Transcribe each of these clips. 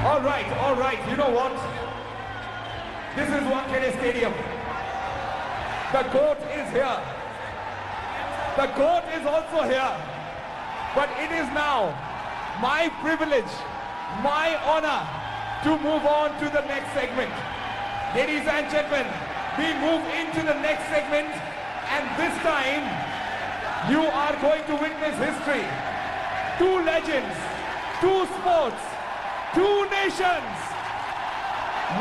All right. You know what? This is Wankhede Stadium. The GOAT is here. The GOAT is also here. But it is now my privilege, my honor to move on to the next segment. Ladies and gentlemen, we move into the next segment, and this time you are going to witness history. Two legends, two sports, two nations,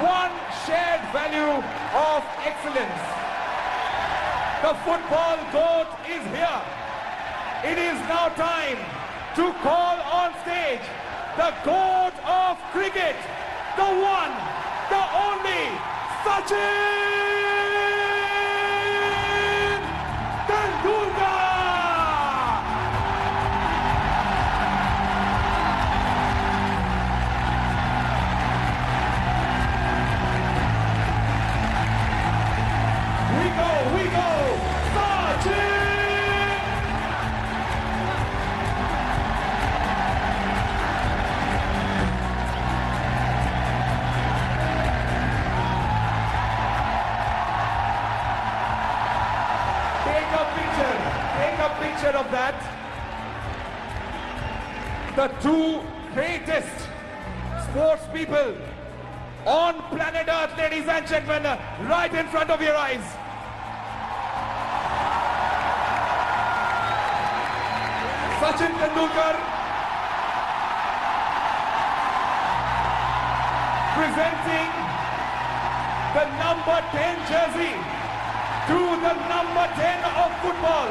one shared value of excellence. The football GOAT is here. It is now time to call on stage the GOAT of cricket, the one, the only, Sachin Tendulkar! We go, Sachin! Take a picture of that. The two greatest sports people on planet Earth, ladies and gentlemen, right in front of your eyes. Sachin Tendulkar presenting the number 10 jersey to the number 10 of football.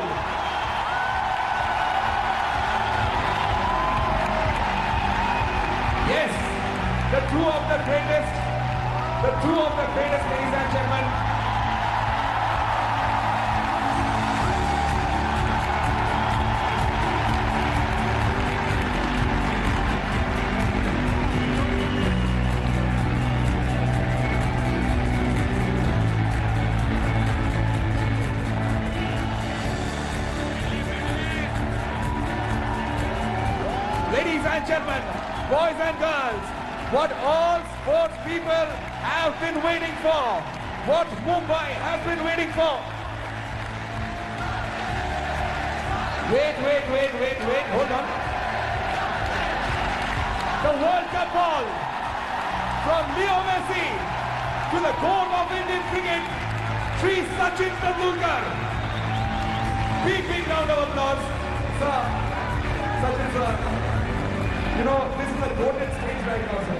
Yes, the two of the greatest, ladies and gentlemen. Ladies and gentlemen, boys and girls, what all sports people have been waiting for, what Mumbai has been waiting for. Wait, hold on. The World Cup ball from Leo Messi to the GOAT of Indian cricket, Sri Sachin Tendulkar. Big round of applause. Sir, Sachin sir. You know, this is a golden stage right now, sir.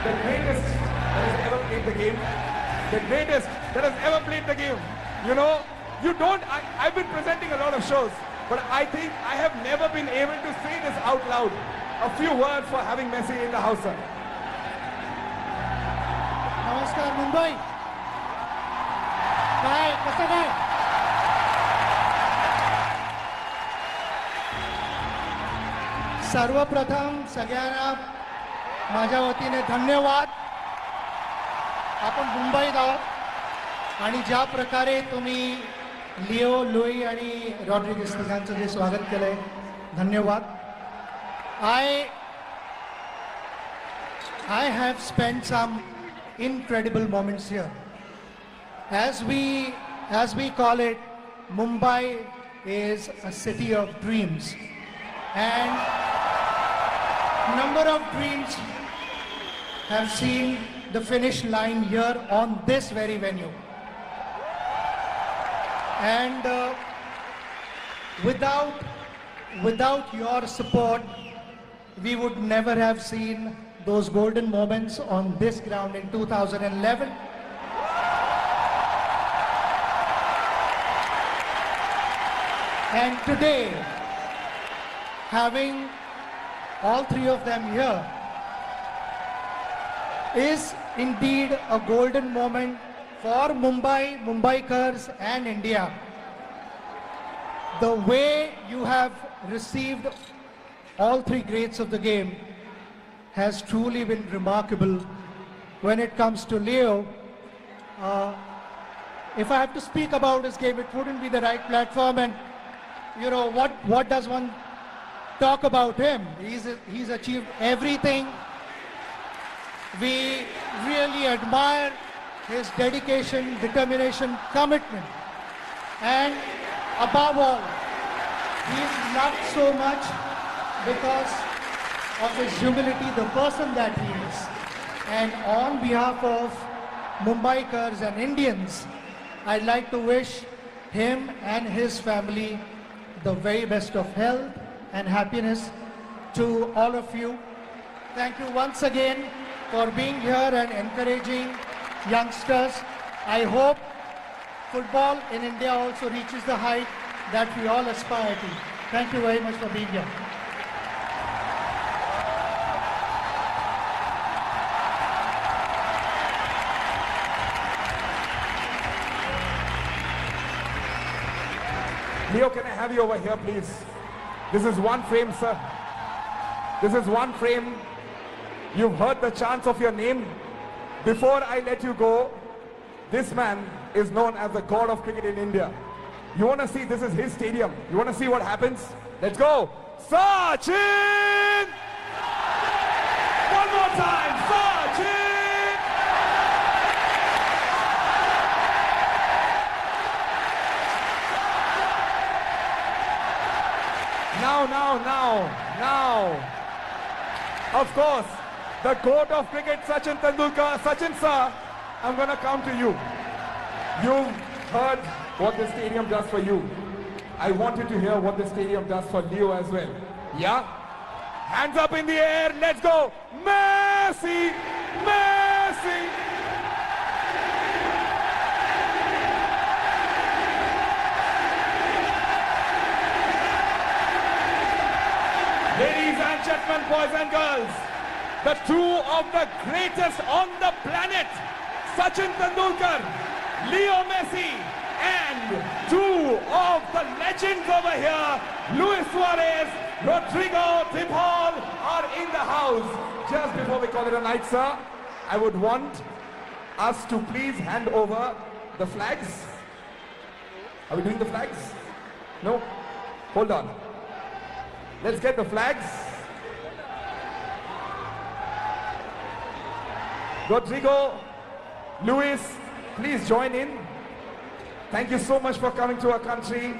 The greatest that has ever played the game. The greatest that has ever played the game. You know, I've been presenting a lot of shows, but I think I have never been able to say this out loud. A few words for having Messi in the house, sir. Namaskar, Mumbai. Bye, कसं काय? सर्वप्रथम सगळ्यांना माझ्या वतीने धन्यवाद. आपण मुंबईत आहोत आणि ज्या प्रकारे तुम्ही लिओ, लुई आणि रॉड्रिगेज यांचं जे स्वागत केलंय, धन्यवाद. I have spent some incredible moments here. As we call it, Mumbai is a city of dreams. And number of dreams have seen the finish line here on this very venue. And without your support, we would never have seen those golden moments on this ground in 2011. And today, having all three of them here is indeed a golden moment for Mumbai, Mumbaikars and India. The way you have received all three greats of the game has truly been remarkable. When it comes to Leo, if I have to speak about his game, it wouldn't be the right platform. And you know, what does one talk about him? He's achieved everything We really admire his dedication, determination, commitment. And above all, he is loved so much because of his humility, the person that he is. And on behalf of Mumbaikars and Indians, I'd like to wish him and his family the very best of health and happiness. To all of you, thank you once again for being here and encouraging youngsters. I hope football in India also reaches the height that we all aspire to. Thank you very much for being here. Leo, can I have you over here, please? This is one frame, sir. This is one frame. You've heard the chants of your name. Before I let you go, this man is known as the god of cricket in India. You want to see, this is his stadium. You want to see what happens? Let's go. Sachin! One more time, Sachin! Now. Of course, the goat of cricket, Sachin Tendulkar. Sachin sir, I'm going to come to you. You've heard what the stadium does for you. I wanted to hear what the stadium does for Leo as well. Yeah? Hands up in the air, let's go. Messi! Messi! Ladies and gentlemen, boys and girls, the two of the greatest on the planet, Sachin Tendulkar, Leo Messi, and two of the legends over here, Luis Suarez, Rodrigo de Paul, are in the house. Just before we call it a night, sir, I would want us to please hand over the flags. Are we doing the flags? No? Hold on. Let's get the flags. Rodrigo, Luis, please join in. Thank you so much for coming to our country.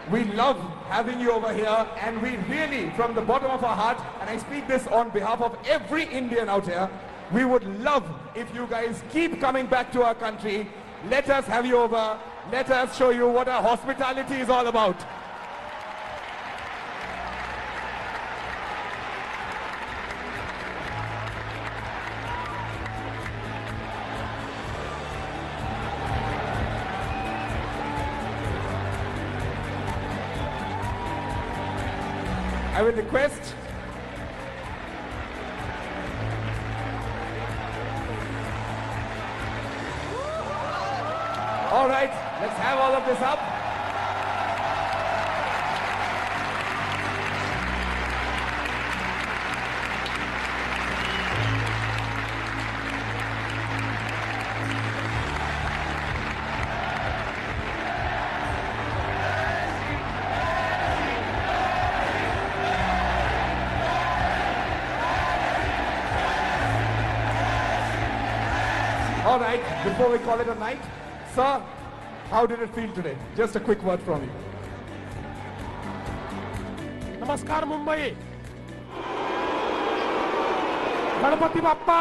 We love having you over here, and we really, from the bottom of our heart, and I speak this on behalf of every Indian out here, we would love if you guys keep coming back to our country. Let us have you over. Let us show you what our hospitality is all about. I will request all right, let's have all of this up. All right, before we call it a night, sir, how did it feel today? Just a quick word from you. नमस्कार मुंबई, गणपती बाप्पा